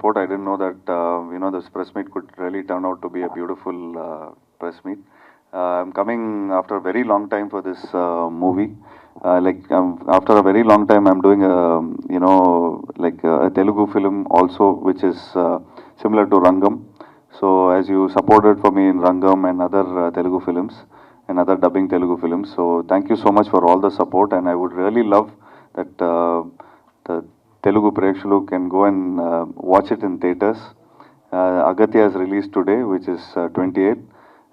Support. I didn't know that this press meet could really turn out to be a beautiful press meet. I'm coming after a very long time for this movie. After a very long time, I'm doing a Telugu film also, which is similar to Rangam. So as you supported for me in Rangam and other Telugu films and other dubbing Telugu films, so thank you so much for all the support. And I would really love that the Telugu Prekshulu can go and watch it in theaters. Aghathiya is released today, which is 28th.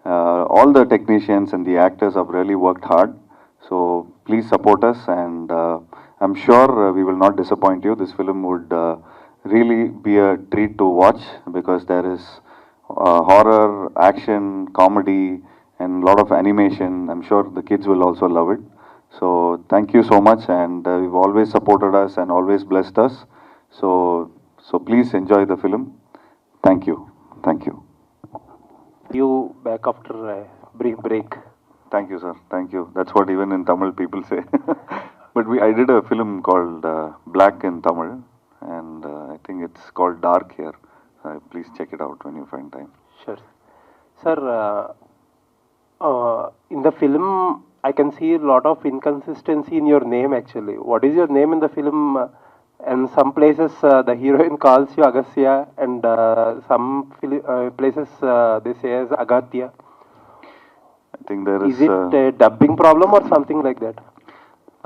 All the technicians and the actors have really worked hard. So please support us, and I'm sure we will not disappoint you. This film would really be a treat to watch because there is horror, action, comedy, and a lot of animation. I'm sure the kids will also love it. So thank you so much, and you've always supported us and always blessed us. So please enjoy the film. Thank you. Thank you. You back after a brief break. Thank you, sir. Thank you. That's what even in Tamil people say. But I did a film called Black in Tamil, and I think it's called Dark here. Please check it out when you find time. Sure. Sir, in the film, I can see a lot of inconsistency in your name actually. What is your name in the film? And some places the heroine calls you Aghathiya, and some places they say as Aghathiya. I think there is. Is it a dubbing problem or something like that?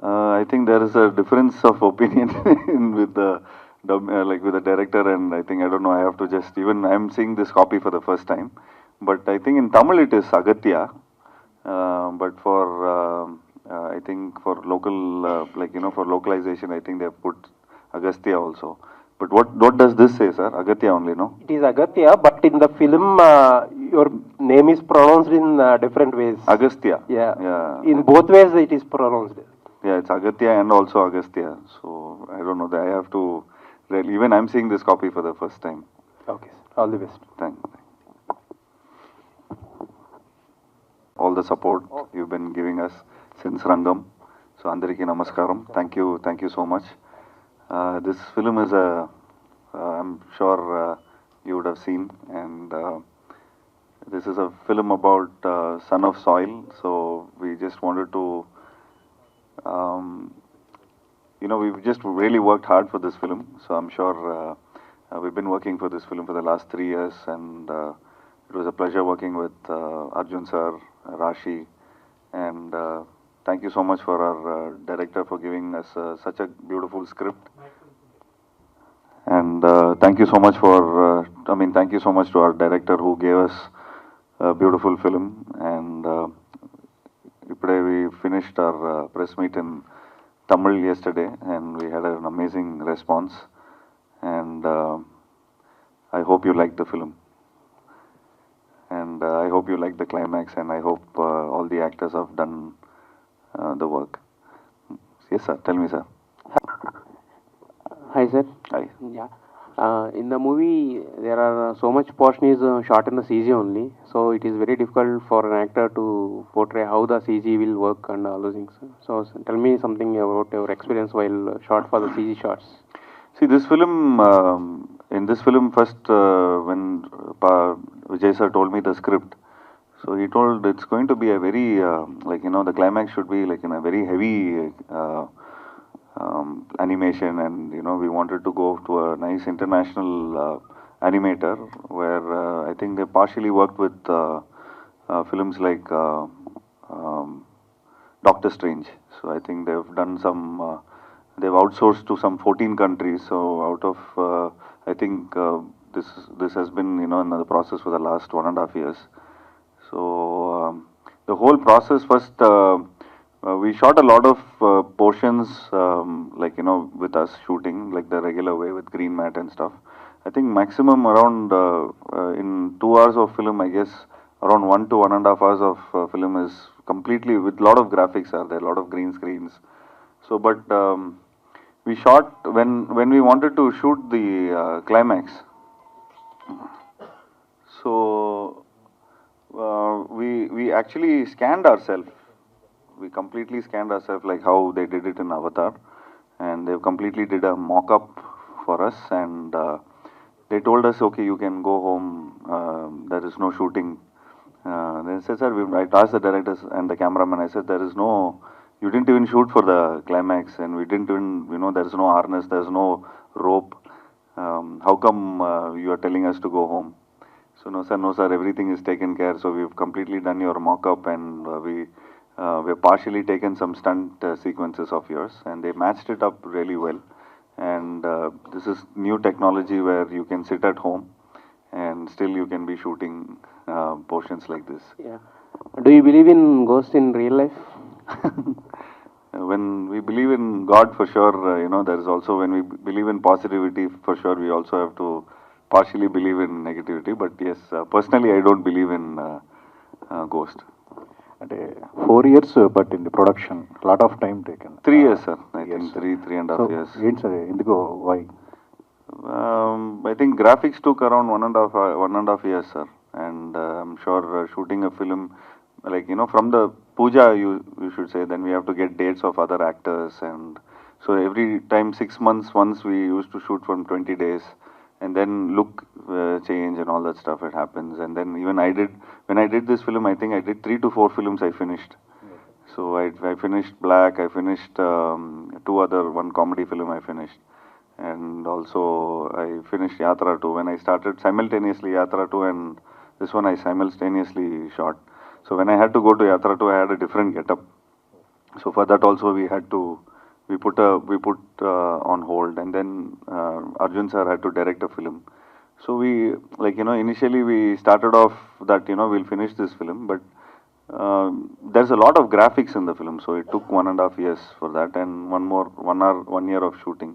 I think there is a difference of opinion with the with the director, and I think I don't know. I have to just even I'm seeing this copy for the first time, but I think in Tamil it is Aghathiya, but for I think for local for localization, I think they have put Aghathiya also. But what does this say, sir? Aghathiya only, no? It is Aghathiya, but in the film your name is pronounced in different ways. Aghathiya. Yeah. In both ways it is pronounced. Yeah, it's Aghathiya and also Aghathiya. So I don't know. I have to really, even I'm seeing this copy for the first time. Okay, sir. All the best. Thank you. All the support you've been giving us since Rangam. So Andariki Namaskaram. Thank you so much. This film is I'm sure you would have seen, and this is a film about Son of Soil. So we just wanted to, we've just really worked hard for this film. So I'm sure we've been working for this film for the last 3 years, and it was a pleasure working with Arjun sir, Rashi, and thank you so much for our director for giving us such a beautiful script. And thank you so much thank you so much to our director who gave us a beautiful film. And today we finished our press meet in Tamil yesterday, and we had an amazing response. And I hope you liked the film. And I hope you like the climax, and I hope all the actors have done the work. Yes, sir. Tell me, sir. Hi, sir. Hi. Yeah. In the movie, there are so much portion is shot in the CG only, so it is very difficult for an actor to portray how the CG will work and all those things. So tell me something about your experience while shot for the CG shots. See, this film, in this film, first when Vijay sir told me the script, so he told it's going to be a very, the climax should be like in a very heavy animation, and we wanted to go to a nice international animator where I think they partially worked with films like Doctor Strange. So I think they've done some. They've outsourced to some 14 countries. So out of, I think this has been in the process for the last 1.5 years. So the whole process first, we shot a lot of portions with us shooting like the regular way with green mat and stuff. I think maximum around in 2 hours of film, I guess around 1 to 1.5 hours of film is completely with a lot of graphics are there, a lot of green screens. So, but we shot when we wanted to shoot the climax. So we actually scanned ourselves. We completely scanned ourselves like how they did it in Avatar, and they completely did a mock-up for us, and they told us, okay, you can go home, there is no shooting. They said, sir, I asked the directors and the cameraman, I said, there is no, you didn't even shoot for the climax, and we didn't even, there is no harness, there is no rope. How come you are telling us to go home? So, no sir, everything is taken care. So we've completely done your mock-up, and we've partially taken some stunt sequences of yours, and they matched it up really well. And this is new technology where you can sit at home and still you can be shooting portions like this. Yeah. Do you believe in ghosts in real life? When we believe in God, for sure, there is also, when we believe in positivity, for sure, we also have to partially believe in negativity. But yes, personally, I don't believe in ghost. అంటే 4 years, but in the production lot of time taken. 3 years, sir. I think 3.5 years. ఏంటి sir, ఎందుకో, why? I think graphics took around 1.5 years, sir. And I'm sure shooting a film, like, from the puja, you should say, then we have to get dates of other actors. And so every time, 6 months once, we used to shoot from 20 days. And then look change and all that stuff, it happens. And then even when I did this film, I think I did 3 to 4 films I finished. So I finished Black, I finished 1 comedy film I finished. And also I finished Yatra 2. When I started simultaneously Yatra 2 and this one, I simultaneously shot. So when I had to go to Yatra 2, I had a different getup. So for that also we put on hold, and then Arjun sir had to direct a film. So we, initially we started off that, we'll finish this film, but there's a lot of graphics in the film, so it took 1.5 years for that, and 1 year of shooting.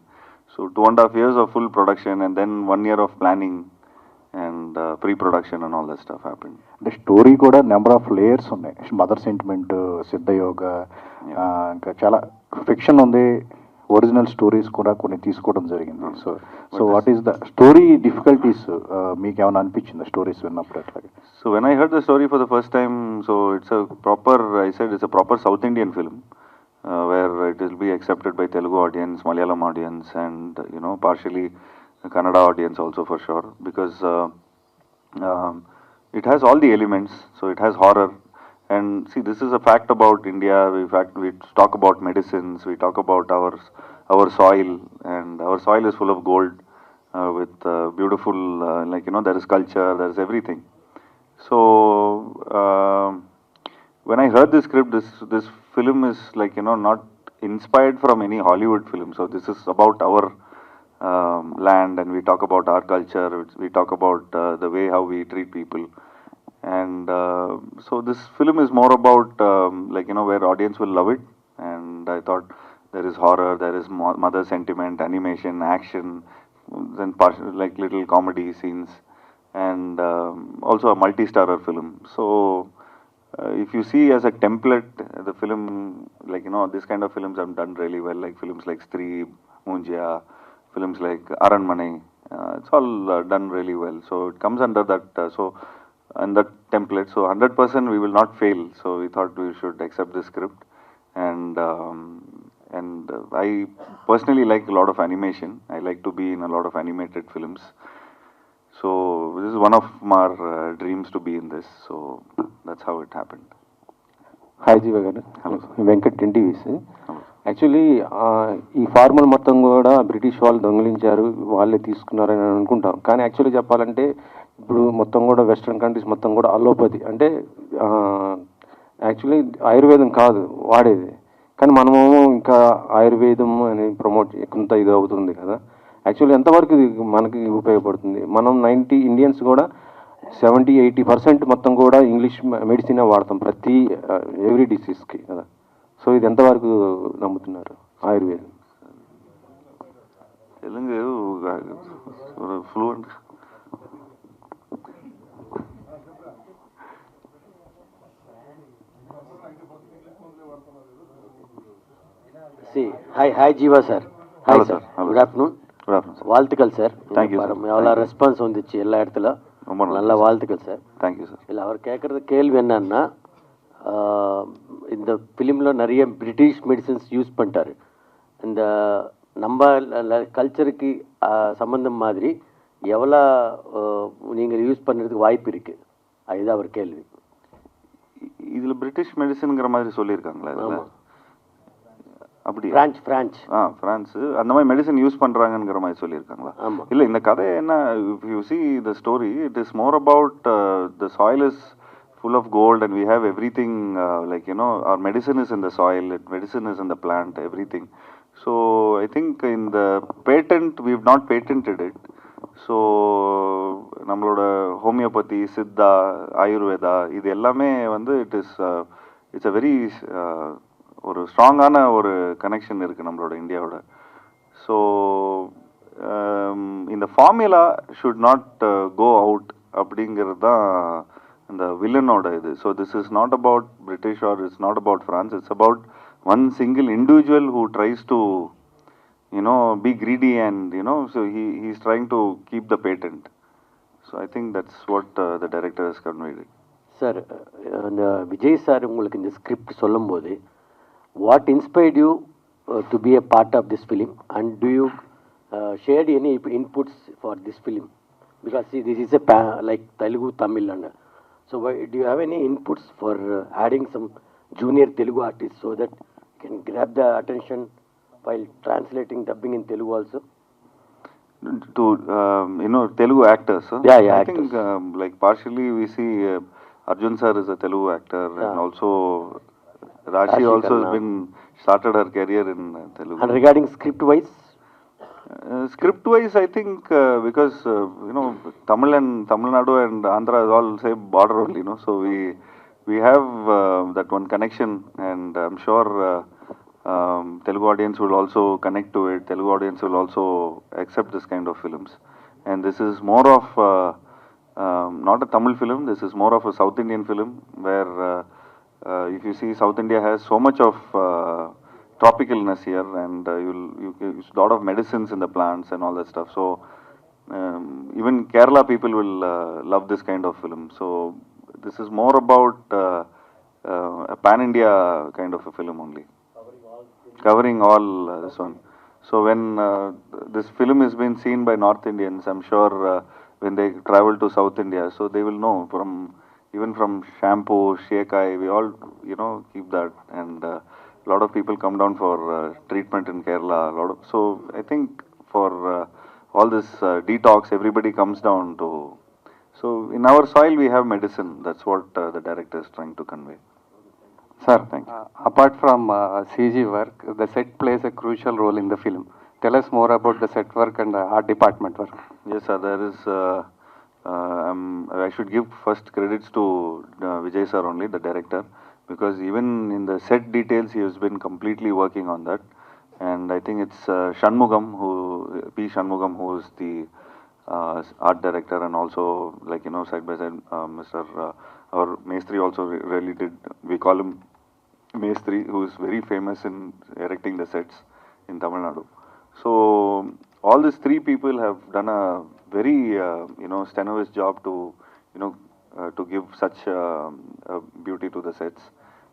So 2.5 years of full production, and then 1 year of planning and pre-production and all that stuff happened. అంటే story కూడా number of layers ఉన్నాయి. Mother sentiment, సిద్ధయోగ, ఇంకా చాలా fiction ఉంది. Original stories కూడా కొన్ని తీసుకోవడం జరిగింది. So what is the story difficulties మీకు ఏమైనా అనిపించింది స్టోరీస్ విన్నప్పుడు అట్లాగే? So when I heard the story for the first time, so it's a proper South Indian film, where it will be accepted by Telugu audience, Malayalam audience, and partially Kannada audience also, for sure, because it has all the elements. So it has horror, and see, this is a fact about India. We talk about medicines, we talk about our soil, and our soil is full of gold, with beautiful, there is culture, there is everything. So when I heard this script, this film is not inspired from any Hollywood film. So this is about our land, and we talk about our culture, we talk about the way how we treat people. And so this film is more about where audience will love it. And I thought there is horror, there is mother sentiment, animation, action, then little comedy scenes, and also a multi-starrer film. So if you see as a template, the film, this kind of films have done really well, like films like Stree, Munjya, films like Aranmane, it's all done really well. So it comes under that, and that template. So 100% we will not fail. So we thought we should accept this script. And I personally like a lot of animation. I like to be in a lot of animated films. So this is one of my dreams to be in this. So that's how it happened. Hi జీవ గారు. Hello. Venkat ఎన్టీవీస్. Actually ఈ formula మొత్తం కూడా British వాళ్ళు దొంగిలించారు, వాళ్ళే తీసుకున్నారని అనుకుంటాం. కానీ యాక్చువల్లీ చెప్పాలంటే ఇప్పుడు మొత్తం కూడా వెస్ట్రన్ కంట్రీస్ మొత్తం కూడా అలోపతి, అంటే యాక్చువల్లీ ఆయుర్వేదం కాదు వాడేది, కానీ మనము ఇంకా ఆయుర్వేదం అని ప్రమోట్ కొంత ఇది అవుతుంది కదా. యాక్చువల్లీ ఎంతవరకు ఇది మనకి ఉపయోగపడుతుంది? మనం ఇండియన్స్ కూడా 70-80% మొత్తం కూడా ఇంగ్లీష్ మెడిసినే వాడతాం ప్రతి ఎవ్రీ డిసీజ్కి కదా. సో ఇది ఎంతవరకు నమ్ముతున్నారు ఆయుర్వేదం? Telugu fluent. Hi, Jiiva sir. Hi Hello, sir. Hello, Good afternoon. Good afternoon, sir. வாழ்த்துக்கள் சார். Thank you, sir. எவ்வளோ ரெஸ்பான்ஸ் வந்துச்சு எல்லா இடத்துல. நல்ல வாழ்த்துக்கள் சார். Thank you, sir. இல்லை, அவர் கேட்குறது கேள்வி என்னன்னா, இந்த ஃபிலிமில் நிறைய பிரிட்டிஷ் மெடிசன்ஸ் யூஸ் பண்ணிட்டாரு. இந்த நம்ம கல்ச்சருக்கு சம்மந்தம் மாதிரி எவ்வளோ நீங்கள் யூஸ் பண்ணுறதுக்கு வாய்ப்பு இருக்குது, அதுதான் அவர் கேள்வி. இதில் பிரிட்டிஷ் மெடிசனுங்கிற மாதிரி சொல்லியிருக்காங்களா இதில்? அப்படி ஃப்ரான்ஸ் அந்த மாதிரி மெடிசன் யூஸ் பண்ணுறாங்கிற மாதிரி சொல்லியிருக்காங்களா? இல்லை, இந்த கதை என்ன, if you see the story, it is more about the soil is full of gold and we have everything, like, you know, our medicine is in the soil, medicine is in the plant, everything. So I think in the patent, we've not patented it. So நம்மளோட homeopathy, Siddha, Ayurveda, இது எல்லாமே வந்து it's a very ஒரு ஸ்ட்ராங்கான ஒரு connection இருக்குது நம்மளோட இந்தியாவோட. ஸோ இந்த formula should not go out அப்படிங்கிறது தான் இந்த வில்லனோட இது. So this is not about British or it's not about France, it's about one single individual who tries to be greedy and so he's trying to keep the patent. So I think that's what the director has conveyed it. Sir, and Vijay sir உங்களுக்கு இந்த script சொல்லும்போது what inspired you to be a part of this film, and do you shared any inputs for this film, because see, this is a like Telugu, Tamil, and so do you have any inputs for adding some junior Telugu artists so that can grab the attention while translating, dubbing in Telugu also? To Telugu actors, huh? Yeah, I actors. think like partially we see Arjun sir is a Telugu actor, and also Rashi also Khanna has been started her career in Telugu. And regarding script wise, I think because Tamil and Tamil Nadu and Andhra is all same border only, so we have that one connection, and I'm sure Telugu audience will also connect to it. Telugu audience will also accept this kind of films, and this is more of not a Tamil film. This is more of a South Indian film where if you see, South India has so much of tropicalness here, and you use a lot of medicines in the plants and all that stuff. So even Kerala people will love this kind of film. So this is more about a pan-India kind of a film only, covering all this one. So when this film is being seen by North Indians, I'm sure when they travel to South India, so they will know even from shampoo, shekai, we all keep that, and a lot of people come down for treatment in Kerala. So I think for all this detox, everybody comes down to. So in our soil we have medicine. That's what the director is trying to convey. Sir, thank you. Apart from CG work, the set plays a crucial role in the film. Tell us more about the set work and art department work. Yes, sir. There is. I should give first credits to Vijay sir only, the director, because even in the set details he has been completely working on that. And I think it's Shanmugam, P. Shanmugam, who is the art director, and also side by side Mr. Our Mestri also really did. We call him Mestri, who is very famous in erecting the sets in Tamil Nadu. So all these three people have done a very strenuous job to to give such beauty to the sets.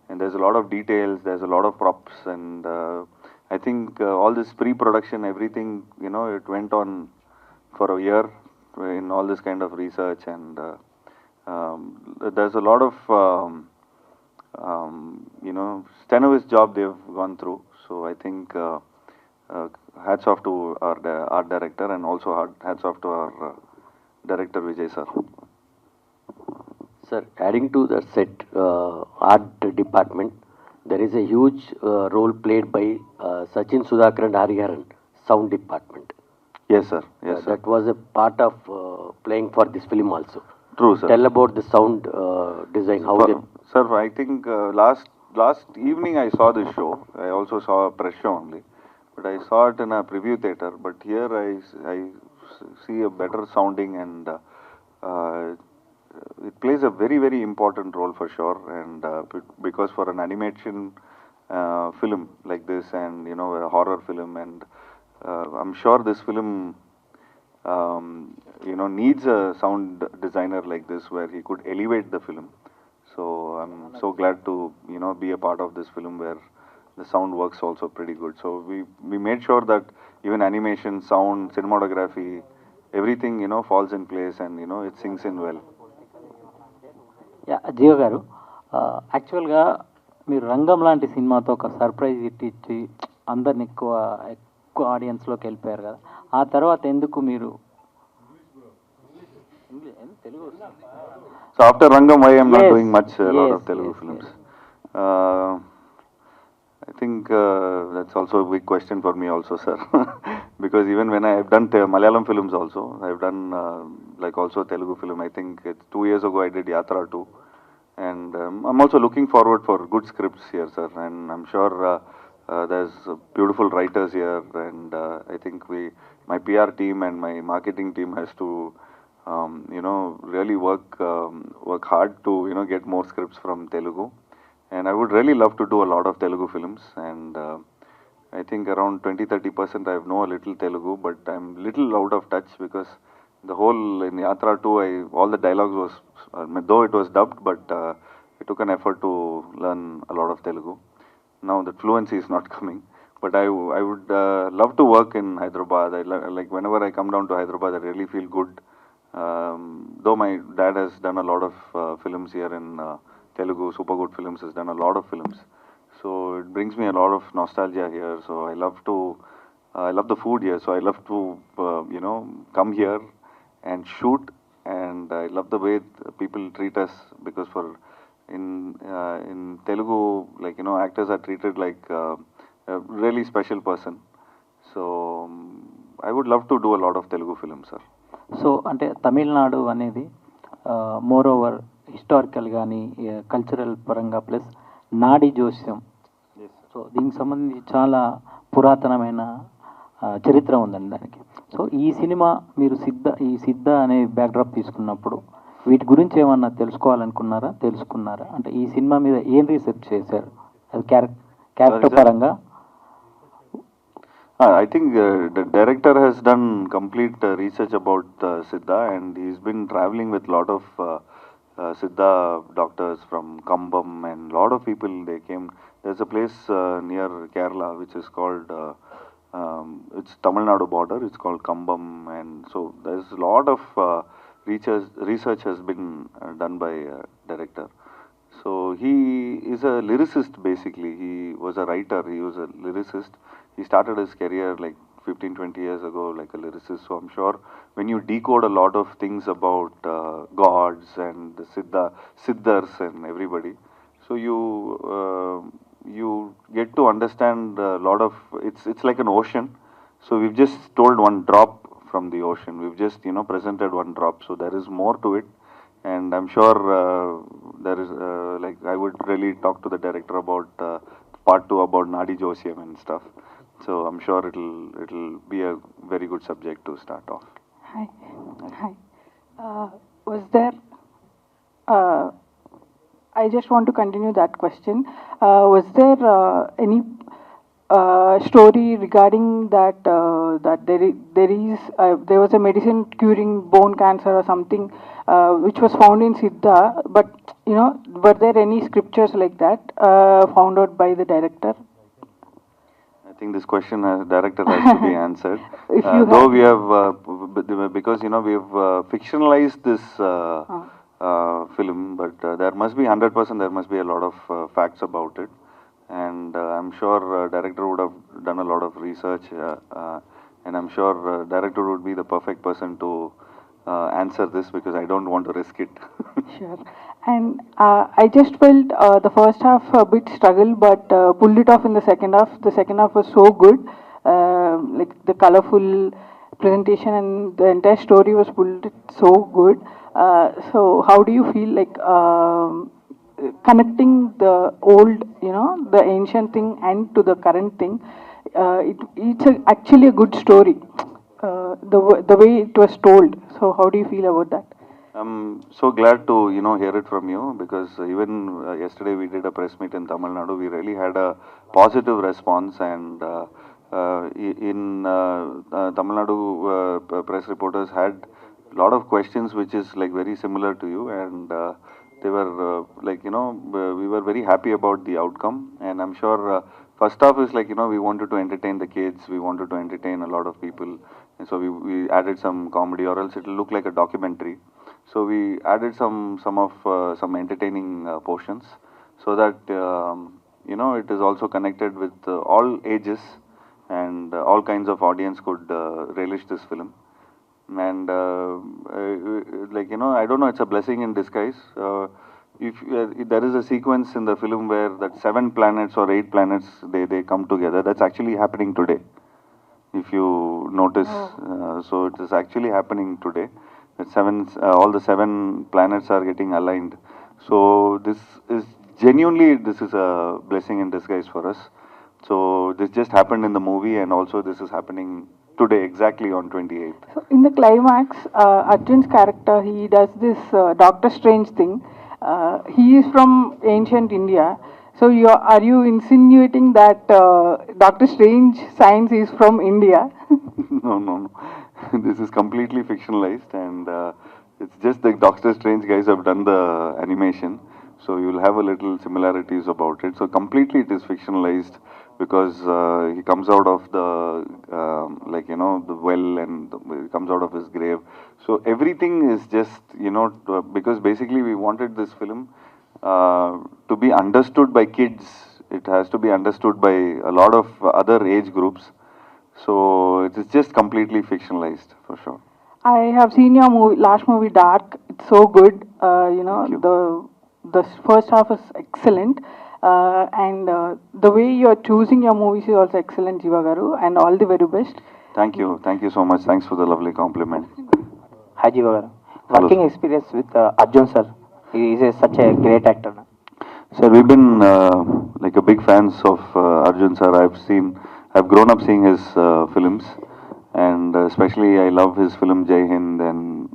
And there's a lot of details, there's a lot of props, and I think all this pre-production, everything, it went on for a year in all this kind of research, and there's a lot of strenuous job they've gone through. So I think hats off to our art director, and also hats off to our director Vijay sir. Sir, adding to the set art department, there is a huge role played by Sachin Sudhakar and Hariharan, sound department. Yes, sir. Yes, sir. That was a part of playing for this film also. True, sir. Tell about the sound design. How they... Sir, I think last evening I saw this show. I also saw a press show only, but I saw it in a preview theater. But here I see a better sounding, and it plays a very, very important role for sure. And because for an animation film like this, and a horror film, and I'm sure this film needs a sound designer like this, where he could elevate the film. So I'm so glad to be a part of this film where the sound works also pretty good. So we made sure that even animation, sound, cinematography, everything, falls in place and, it sinks in well. Yeah జీవ గారు, యాక్చువల్గా మీరు రంగం లాంటి సినిమాతో ఒక surprise ఇచ్చి అందరిని ఎక్కువ ఎక్కువ ఆడియన్స్లోకి వెళ్ళిపోయారు కదా, ఆ తర్వాత ఎందుకు మీరు Telugu So after Rangam, I am not Yes, doing much, a lot yes, of Telugu yes, films. I think that's also a big question for me also, sir. Because even when I have done Malayalam films also, I have done like also Telugu film. I think it's 2 years ago I did Yatra 2. And I'm also looking forward for good scripts here, sir. And I'm sure there's beautiful writers here. And I think my PR team and my marketing team has to, really work hard to, get more scripts from Telugu. And I would really love to do a lot of Telugu films. And I think around 20-30% I know a little Telugu, but I'm little out of touch because the whole in Yatra 2, all the dialogues was, though it was dubbed, but I took an effort to learn a lot of Telugu. Now the fluency is not coming, but I would love to work in Hyderabad. Like whenever I come down to Hyderabad, I really feel good. Though my dad has done a lot of films here in Telugu, Super Good Films has done a lot of films. So it brings me a lot of nostalgia here. So I love the food here. So I love to, come here and shoot. And I love the way people treat us because in Telugu, like, actors are treated like a really special person. So I would love to do a lot of Telugu films, sir. So అంటే తమిళనాడు అనేది more over historical కానీ cultural పరంగా plus నాడి జోస్యం, so దీనికి సంబంధించి చాలా పురాతనమైన చరిత్ర ఉందండి దానికి. సో ఈ సినిమా మీరు సిద్ధ అనే బ్యాక్డ్రాప్ తీసుకున్నప్పుడు వీటి గురించి ఏమన్నా తెలుసుకున్నారా అంటే ఈ సినిమా మీద ఏం రీసెర్చ్ చేశారు అది క్యారెక్టర్ పరంగా? I think the director has done complete research about Siddha, and he's been traveling with a lot of Siddha doctors from Kambam, and a lot of people, they came. There's a place near Kerala which is called, it's Tamil Nadu border, it's called Kambam, and so there's a lot of research has been done by director. So he is a lyricist basically. He was a writer, he was a lyricist. He started his career like 15-20 years ago like a lyricist. So I'm sure when you decode a lot of things about gods and the Siddhars and everybody, so you get to understand a lot of, it's like an ocean. So we've just told one drop from the ocean. We've just, presented one drop. So there is more to it. And I'm sure there is, like, I would really talk to the director about part 2 about Nadi Joshyam and stuff. So I'm sure it'll be a very good subject to start off. Hi. Was there? I just want to continue that question. Was there any story regarding that there was a medicine curing bone cancer or something which was found in Siddha, but were there any scriptures like that found out by the director? I think this question director has to be answered. If you though we have, because we have fictionalized this film, but there must be 100%. There must be a lot of facts about it, and I'm sure director would have done a lot of research, and I'm sure director would be the perfect person to answer this because I don't want to risk it. Sure. And I just felt the first half a bit struggle, but pulled it off in the second half. The second half was so good, like the colorful presentation and the entire story was pulled so good. So how do you feel like connecting the old, the ancient thing and to the current thing? It's actually a good story, the way it was told. So how do you feel about that? I'm so glad to hear it from you because even yesterday we did a press meet in Tamil Nadu. We really had a positive response, and in Tamil Nadu press reporters had a lot of questions which is like very similar to you, and they were like we were very happy about the outcome, and I'm sure first half is like, we wanted to entertain the kids, we wanted to entertain a lot of people, and so we added some comedy, or else it'll look like a documentary. So we added some entertaining portions, so that it is also connected with all ages, and all kinds of audience could relish this film. And I don't know, it's a blessing in disguise. If there is a sequence in the film where that 7 planets or 8 planets, they come together, that's actually happening today, if you notice. So it is actually happening today, that all the 7 planets are getting aligned. So this is a blessing in disguise for us. So this just happened in the movie, and also this is happening today, exactly on 28th. So in the climax, Arjun's character, he does this Doctor Strange thing. He is from ancient India. So are you insinuating that Doctor Strange science is from India? No. This is completely fictionalized, and it's just the Doctor Strange guys have done the animation. So you'll have a little similarities about it. So completely it is fictionalized, because he comes out of the the well, and he comes out of his grave. So everything is just because basically we wanted this film to be understood by kids. It has to be understood by a lot of other age groups. So it is just completely fictionalized, for sure. I have seen your last movie, Dark. It's so good. Thank you. The first half is excellent, and the way you're choosing your movies is also excellent, Jiiva garu, and all the very best. Thank you so much. Thanks for the lovely compliment. Hi Jiiva garu. Hello. Working experience with Arjun sir. He is such a great actor. Sir, we've been like a big fans of Arjun sir. I've grown up seeing his films, and especially I love his film Jai Hind, and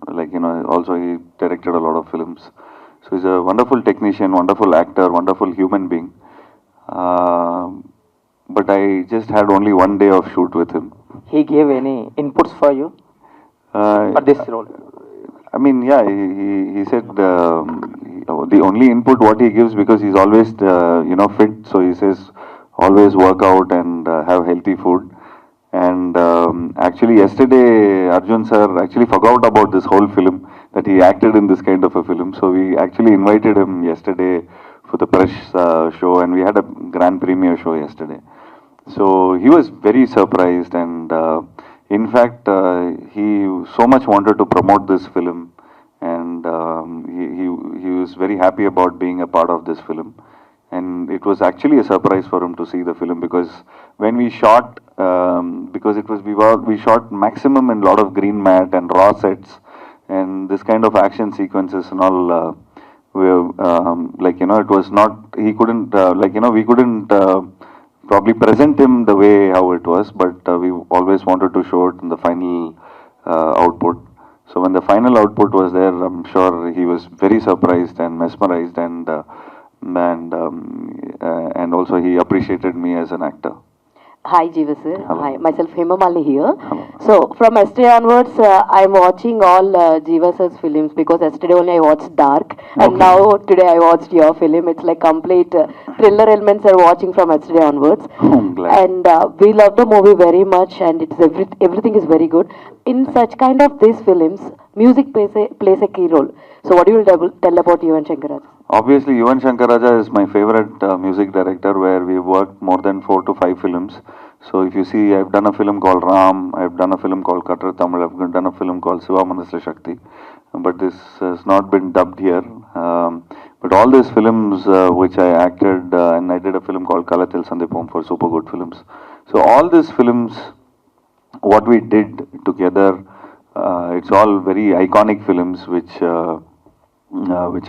also he directed a lot of films. So he's a wonderful technician, wonderful actor, wonderful human being. But I just had only one day of shoot with him. He gave any inputs for you for this role? I mean, yeah, he said the only input what he gives, because he's always fit. So he says always work out and have healthy food. And actually yesterday Arjun sir actually forgot about this whole film, that he acted in this kind of a film. So we actually invited him yesterday for the press show, and we had a grand premiere show yesterday. So he was very surprised, and in fact he so much wanted to promote this film, and he was very happy about being a part of this film. And it was actually a surprise for him to see the film, because when we shot, because we shot maximum in a lot of green mat and raw sets, and this kind of action sequences and all, it was not, he couldn't, we couldn't probably present him the way how it was, but we always wanted to show it in the final output. So when the final output was there, I'm sure he was very surprised and mesmerized, and also he appreciated me as an actor. Hi Jiiva sir. Hello. Hi, myself Hemamali here. Hello. So from yesterday onwards, I'm watching all Jiiva sir's films, because yesterday only I watched Dark, and Okay. now today I watched your film. It's like complete thriller elements are watching from yesterday onwards. I'm glad. And we love the movie very much, and it's everything is very good. In such kind of these films, music plays a key role. So what do you will tell about Yuvan Shankar? Obviously, Yuvan Shankar is my favorite music director, where we worked more than 4 to 5 films. So if you see, I've done a film called Ram, I've done a film called Kattar Tamil, I've done a film called Siva Manasla Shakti, but this has not been dubbed here. But all these films which I acted, and I did a film called Kalathil Sandipom for Super Good Films. So all these films, what we did together, it's all very iconic films, which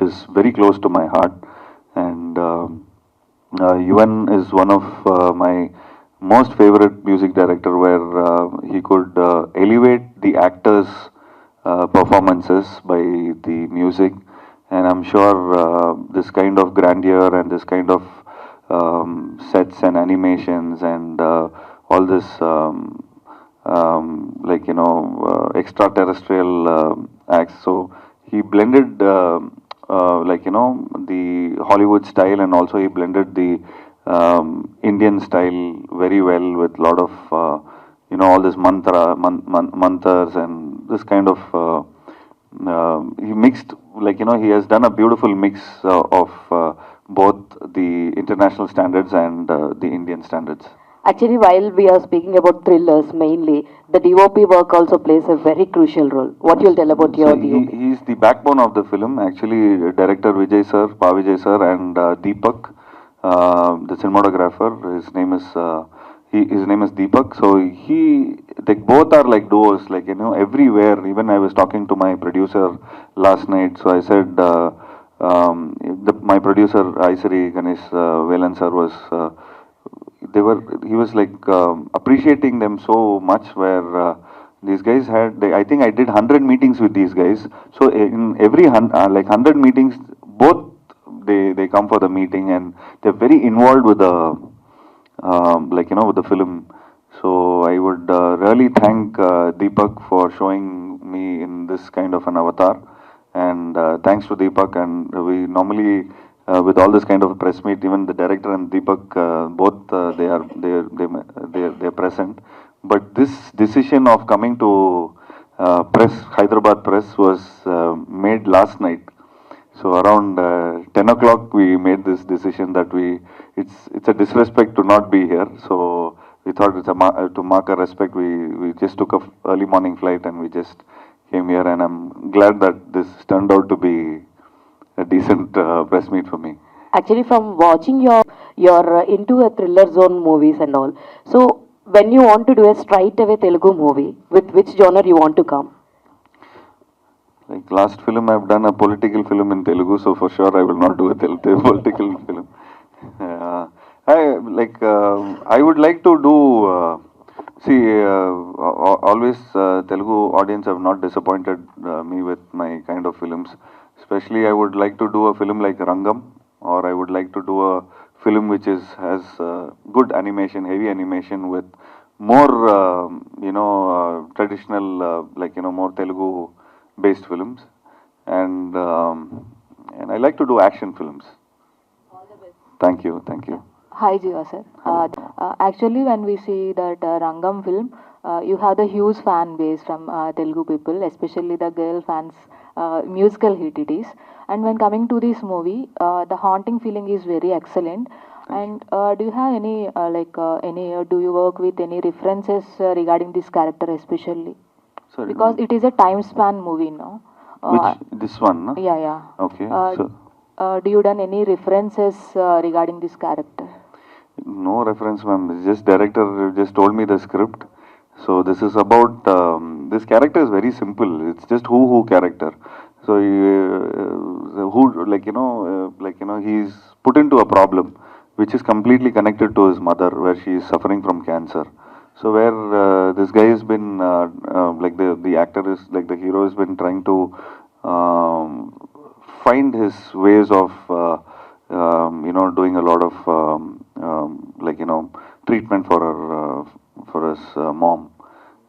is very close to my heart. And Yuvan is one of my most favorite music director, where he could elevate the actors' performances by the music. And I'm sure this kind of grandeur and this kind of sets and animations and all this extraterrestrial acts. So he blended the Hollywood style, and also he blended the Indian style very well with lot of all this mantras and this kind of he mixed, like he has done a beautiful mix of both the international standards and the Indian standards. Actually, while we are speaking about thrillers mainly, the DOP work also plays a very crucial role. What you'll tell about your So DOP? he's the backbone of the film. Actually, director Vijay sir, Vijay sir, and Deepak, the cinematographer. His name is Deepak. So they both are like duos. Like everywhere. Even I was talking to my producer last night. So I said, my producer Aisari Ganesh Velan sir was. He was like appreciating them so much, where these guys I think I did 100 meetings with these guys. So in every 100 meetings, both they come for the meeting, and they're very involved with the with the film. So I would really thank Deepak for showing me in this kind of an avatar, and thanks to Deepak. And we normally with all this kind of press meet, even the director and Deepak, both they're present. But this decision of coming to Hyderabad press was made last night. So around 10 o'clock we made this decision that it's a disrespect to not be here. So we thought to mark a respect, we just took a early morning flight and we just came here, and I'm glad that this turned out to be a decent press meet for me. Actually, from watching you're into a thriller zone movies and all. So when you want to do a straight away Telugu movie, with which genre you want to come? Like last film, I've done a political film in Telugu, so for sure I will not do a political film. I would like to do. Always Telugu audience have not disappointed me with my kind of films. Especially, I would like to do a film like Rangam, or I would like to do a film which has good animation, heavy animation with more, traditional, more Telugu-based films, and I like to do action films. Thank you. Hi Jiiva sir. Actually, when we see that Rangam film, you have the huge fan base from Telugu people, especially the girl fans. Musical hit it is. And when coming to this movie, the haunting feeling is very excellent. And do you have do you work with any references regarding this character especially? Sorry, because it is a time span movie, no? This one, no? Yeah. Okay. Do you done any references regarding this character? No reference, ma'am. Just director just told me the script. So this is about this character is very simple. It's just who character. So he's put into a problem which is completely connected to his mother, where she is suffering from cancer. So where this guy has been the actor is like the hero has been trying to find his ways of doing a lot of treatment for his mom.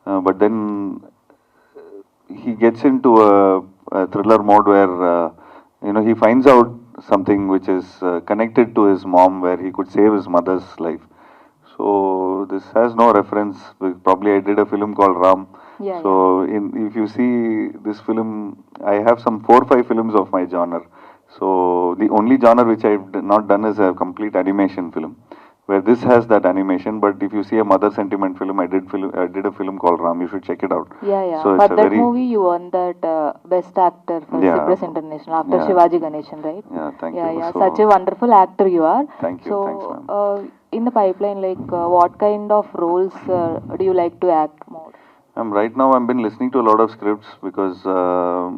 But then he gets into a thriller mode where he finds out something which is connected to his mom, where he could save his mother's life. So this has no reference. Probably I did a film called Ram. Yeah. So if you see this film, I have some 4 or 5 films of my genre. So the only genre which I've not done is a complete animation film, where this has that animation. But if you see a mother sentiment film, I did a film called Ram. You should check it out. Yeah. So For it's a that very movie, you won that best actor for Yeah. Cyprus International after Yeah. Shivaji Ganeshan, right? Yeah, thank you. Yeah. So, Such a wonderful actor you are. Thank you. So, Thanks, ma'am. in the pipeline, what kind of roles do you like to act more? Right now I've been listening to a lot of scripts because a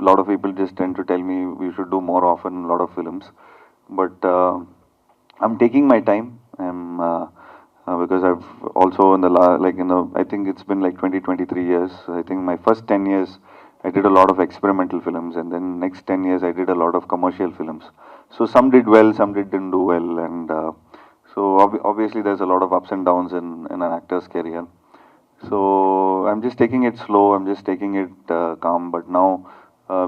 lot of people just tend to tell me we should do more often a lot of films, but I'm taking my time. Because I've also I think it's been like 23 years. I think my first 10 years I did a lot of experimental films, and then next 10 years I did a lot of commercial films. So some did well, some didn't do well, and so obviously there's a lot of ups and downs in an actor's career. So I'm just taking it slow, I'm just taking it calm. But now,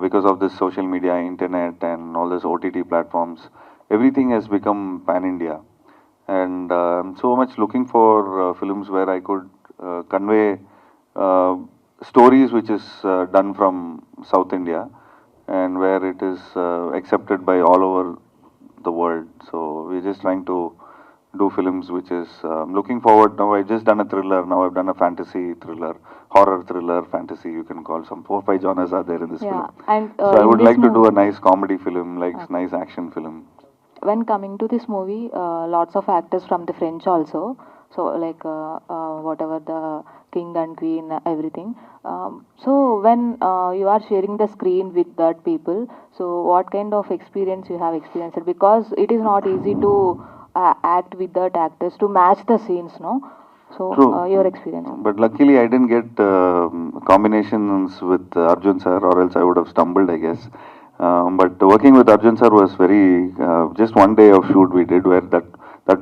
because of this social media, internet, and all these OTT platforms, everything has become pan-India. And I'm so much looking for films where I could convey uh, stories which is done from South India and where it is accepted by all over the world. So we're just trying to do films which is looking forward. Now I've just done a thriller, now I've done a fantasy thriller, horror thriller, fantasy, you can call some 4-5 genres are there in this film. And So I in would this like to do a movie- nice comedy film, like nice action film. when coming to this movie, lots of actors from the French also. So like whatever the king and queen, everything. So when you are sharing the screen with that people, so what kind of experience you have experienced? Because it is not easy to act with that actors to match the scenes, no? So True. your experience. But luckily I didn't get combinations with Arjun sir, or else I would have stumbled, I guess. But working with Arjun sir was very, just one day of shoot we did where that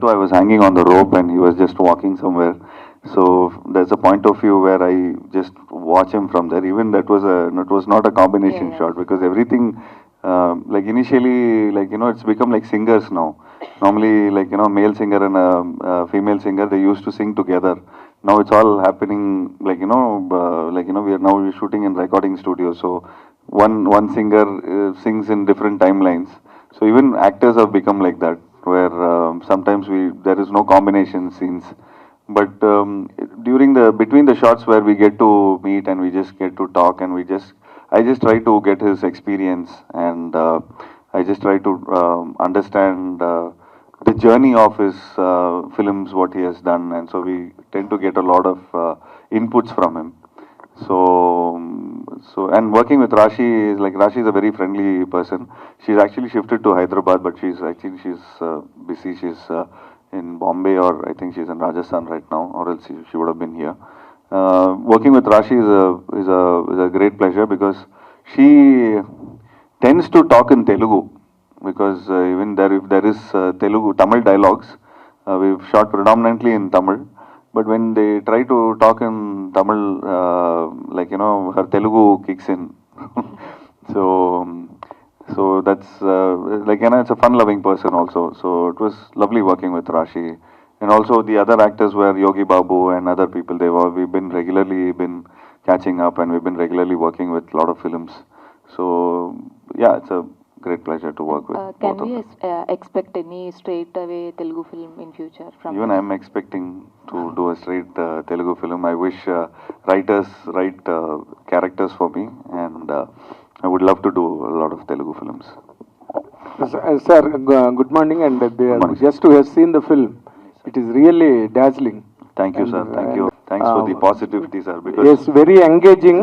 too I was hanging on the rope and he was just walking somewhere. So there's a point of view where I just watch him from there. Even that was not a combination Yeah. shot, because everything, like initially, like, you know, it's become like singers now. Normally, like, you know, male singer and a female singer, they used to sing together. Now it's all happening, like, you know, we are now shooting in recording studios. So one singer sings in different timelines. So even actors have become like that, where sometimes there is no combination scenes. But between the shots where we get to meet and we just get to talk and I just try to get his experience, and I just try to understand the journey of his films, what he has done, and so we tend to get a lot of inputs from him. And working with Rashi is a very friendly person. She's actually shifted to Hyderabad, but she's busy. She's in Bombay, or I think she's in Rajasthan right now, or else she would have been here. Working with Rashi is a great pleasure, because she tends to talk in Telugu, because even if there is Tamil dialogues, we've shot predominantly in Tamil. But when they try to talk in Tamil, like, you know, her Telugu kicks in. So that's like, you know, it's a fun-loving person also. So it was lovely working with Rashi, and also the other actors were Yogi Babu and other people. We've been regularly catching up, and we've been regularly working with a lot of films. So yeah, it's a great pleasure to work with Can both of we them. expect any straight away Telugu film in future from? Even I'm expecting to do a straight Telugu film. I wish writers write characters for me, and I would love to do a lot of Telugu films. Sir, good morning, and morning. just to have seen the film, it is really dazzling. Thank you, And, sir. Thank you. Thanks for the positivity, sir. Because Yes, very engaging.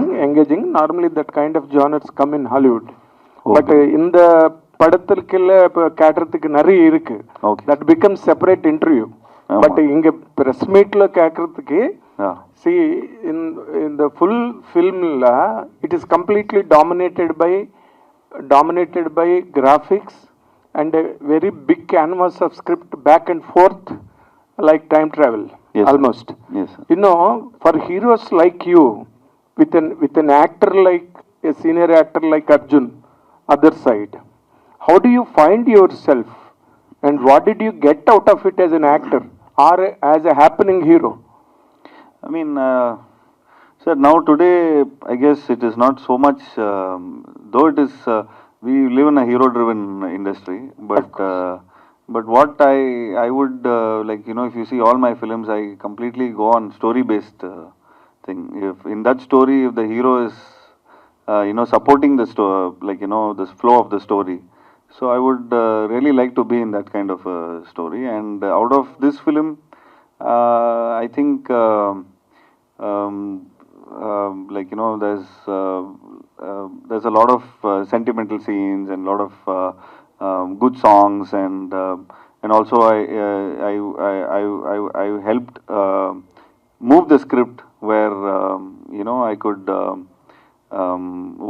Normally that kind of genres come in Hollywood. But in the படத்திற்குள்ள இப்போ கேட்கறதுக்கு நிறைய இருக்கு. Okay. That becomes separate interview. But இங்க press meetல கேட்கறதுக்கு yeah, see in the full film it is completely dominated by graphics and a very big canvas of script back and forth, like time travel. Yes, almost. yes, sir. You know, for heroes like you, with an actor like a senior actor like Arjun, other side, how do you find yourself, and what did you get out of it as an actor or as a happening hero? I mean, sir, now today, I guess it is not so much, though it is, we live in a hero-driven industry, but what I would, like, you know, if you see all my films, I completely go on story-based thing. If in that story, if the hero is, you know, supporting the story, like, you know, the flow of the story, so I would really like to be in that kind of a story. And out of this film, I think, like, you know, there's a lot of sentimental scenes and a lot of good songs, and also I helped move the script where you know, I could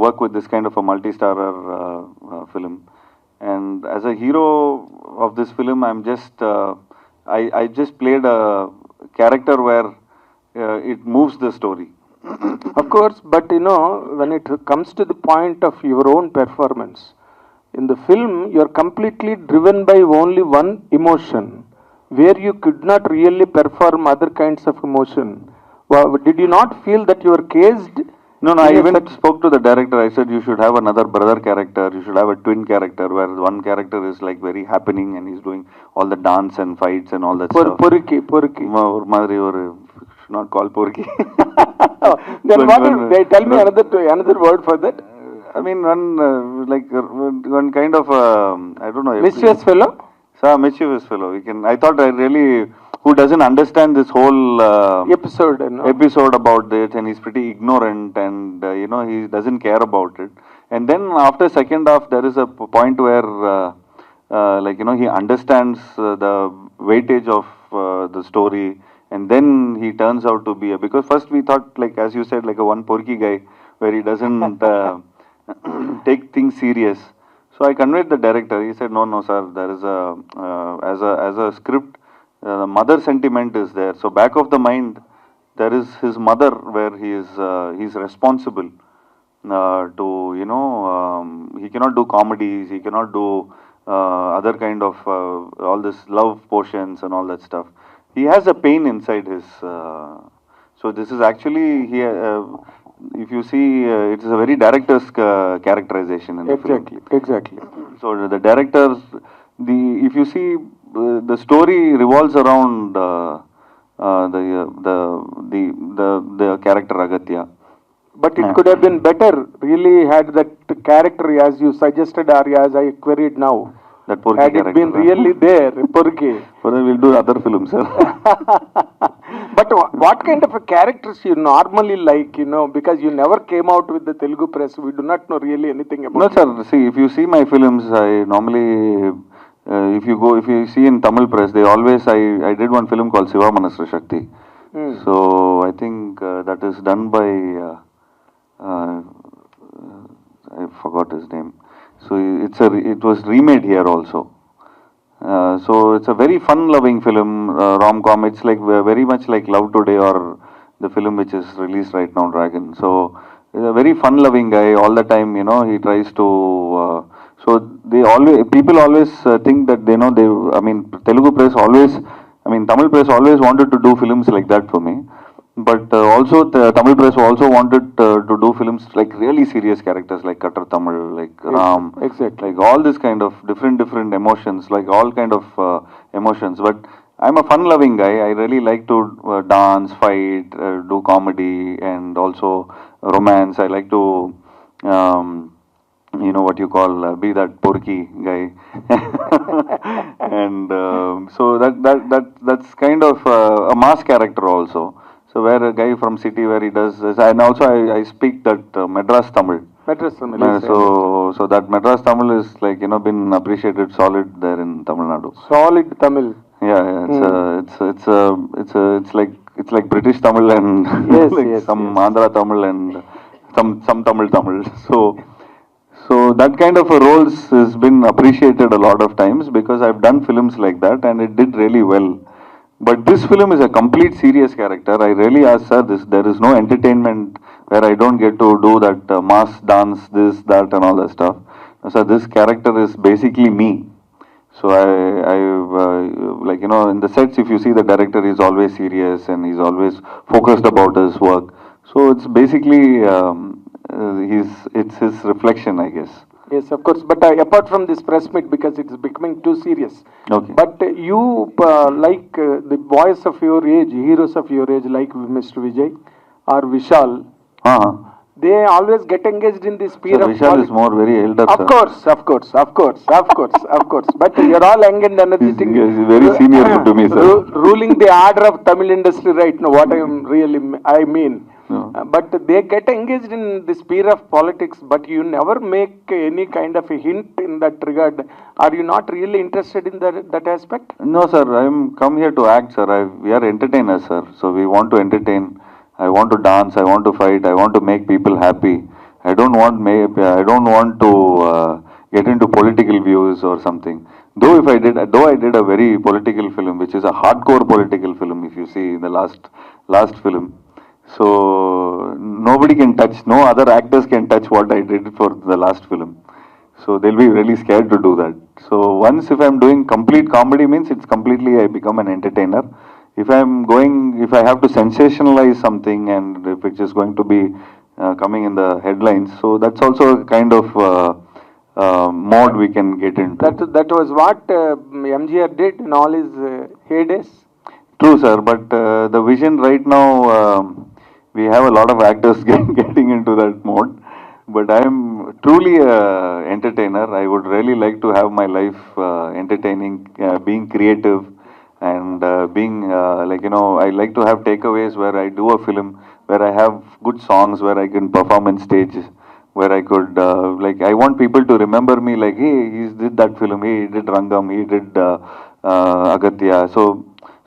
work with this kind of a multi-starrer film. And as a hero of this film, I'm just I just played a character where it moves the story. Of course, but you know, when it comes to the point of your own performance, in the film you're completely driven by only one emotion, where you could not really perform other kinds of emotion. Did you not feel that you were caged? No, I even spoke to the director. I said you should have another brother character. You should have a twin character where one character is like very happening and he's doing all the dance and fights and all that stuff. Porky. Or Madri or should not call Porky. Then they tell me another word for that? I mean, one kind of I don't know. Mischievous fellow. Mischievous fellow. I thought who doesn't understand this whole episode about it, and he's pretty ignorant, and he doesn't care about it. And then after second half, there is a point where he understands the weightage of the story, and then he turns out to be because first we thought, like as you said, like a one porky guy where he doesn't take things serious. So I conveyed the director. He said, no, sir, there is as a script, the mother sentiment is there. So back of the mind, there is his mother where he's responsible to, he cannot do comedies, he cannot do other kind of all this love potions and all that stuff. He has a pain inside his, so this is actually, if you see, it is a very director's characterization in the film. Exactly. So the director, if you see, the story revolves around the character Aghathiya. But it could have been better, really, had that character as you suggested or as I queried now. That Porky had character. It been really there, Porky. But then we'll do other films, sir. But what kind of a characters you normally like, because you never came out with the Telugu press, we do not know really anything about it. No, sir, see, if you see my films, I normally, if you see in Tamil press, they always, I did one film called Siva Manasra Shakti. So I think that is done by, I forgot his name. So it was remade here also. So it's a very fun-loving film, rom-com. It's like very much like Love Today or the film which is released right now, Dragon. So he's a very fun-loving guy all the time. He tries to. So people always think that Telugu press always, Tamil press always wanted to do films like that for me. But also the Tamil press also wanted to do films like really serious characters like Kattar Tamil, like Ram, exactly. like all this kind of different emotions, like all kind of emotions. But I'm a fun-loving guy. I really like to dance, fight, do comedy, and also romance. I like to, what you call, be that porky guy. And so that's kind of a mass character also. So where a guy from city where he does this, and also I speak that Madras Tamil. Madras Tamil. So that Madras Tamil is like been appreciated solid there in Tamil Nadu. Solid Tamil. Yeah, it's like British Tamil and some Andhra Tamil and some Tamil. So that kind of a roles has been appreciated a lot of times because I've done films like that and it did really well. But this film is a complete serious character. I really asked, sir, there is no entertainment where I don't get to do that mass dance, this, that, and all that stuff. So this character is basically me. So in the sets, if you see the director is always serious and he's always focused about his work. So it's basically it's his reflection, I guess. Yes, of course. But apart from this press meet, because it's becoming too serious. Okay. But you like the boys of your age, heroes of your age, like Mr. Vijay or Vishal. They always get engaged in this sphere of Vishal is more very elder. Of course. But you're all young and energetic. He's very senior to me, sir. Ruling the order of Tamil industry right now. What I mean. But they get engaged in the sphere of politics, but you never make any kind of a hint in that regard. Are you not really interested in that aspect? No, sir. I'm come here to act, sir. We are entertainers, sir. So we want to entertain. I want to dance. I want to fight. I want to make people happy. I don't want to get into political views or something. Though I did a very political film, which is a hardcore political film. If you see the last film. So nobody can touch, no other actors can touch what I did for the last film. So they'll be really scared to do that. So once if I'm doing complete comedy means it's completely I become an entertainer. If I have to sensationalize something and if it's just going to be coming in the headlines, so that's also a kind of mode we can get into. That was what MGR did in all his heydays. True, sir, but the vision right now, we have a lot of actors getting into that mode. But I'm truly a entertainer. I would really like to have my life entertaining, being creative, and being I like to have takeaways where I do a film, where I have good songs, where I can perform on stage, where I could I want people to remember me like, hey, he did that film, he did Rangam, he did Aghathiya.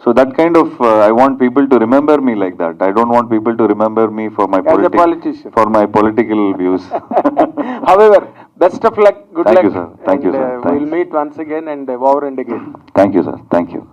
So that kind of I want people to remember me like that. I don't want people to remember me for my As a politician. for my political views. However, best of luck, good Thank luck. you, sir. Thank you, sir. We'll Thanks. meet once again and over and again. Thank you, sir. Thank you.